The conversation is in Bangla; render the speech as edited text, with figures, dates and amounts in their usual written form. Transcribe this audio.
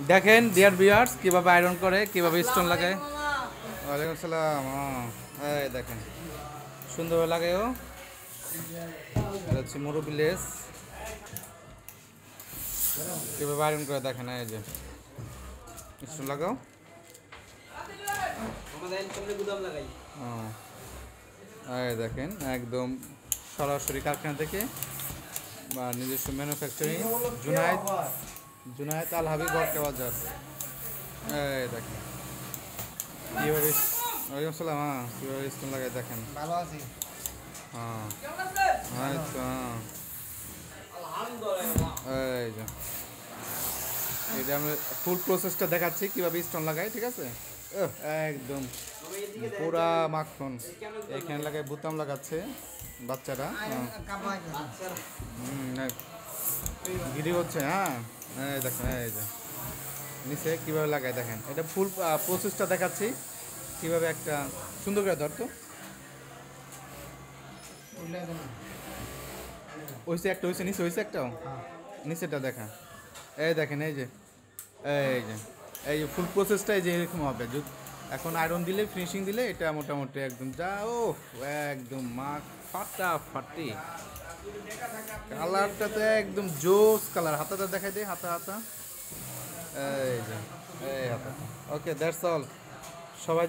দেখেন ডিয়ার ভিউয়ার্স কিভাবে আয়রন করে, কিভাবে স্টোন লাগায়। ওয়ালাইকুম আসসালাম। এই দেখেন সুন্দরভাবে লাগায়ও। এটা হচ্ছে মুরব্বি লেস, কিভাবে আয়রন করে দেখেন। এই যে স্টোন লাগাও। এই দেখেন একদম সরাসরি কারখানা থেকে বা নিজস্ব ম্যানুফ্যাকচারিং জুনায়েদ জুনায়েদ আল হাবিব বরকা বাজার। এই দেখেন কীভাবে। ওয়ালাইকুম আসসালাম। কীভাবে স্টোন লাগাই দেখেন। ভালো আছি। আচ্ছা এই যে এটা আমি ফুল প্রসেসটা দেখাচ্ছি কীভাবে স্টোন লাগাই, ঠিক আছে। একদম পুরা মাখন এখানে লাগাই, বুতাম লাগাচ্ছে বাচ্চারা। ভিডিও হচ্ছে। এই দেখেন এই যে নিচে কীভাবে লাগাই দেখেন। এটা ফুল প্রসেসটা দেখাচ্ছি কীভাবে। একটা সুন্দর করে ধরতো হয়েছে, একটা হয়েছে, নিচে হয়েছে একটাও, নিচেটা দেখা। এই দেখেন এই যে এই যে ফুল প্রসেসটা এই যে এরকম হবে। এখন আয়রন দিলে, ফিনিশিং দিলে এটা মোটামুটি একদম যা একদম মাখ ফাটাফাটি। কালারটা তো একদম জোস কালার। হাতাটা দেখাই দে, হাতা। এই যে এই হাতা। Okay that's all. সবাই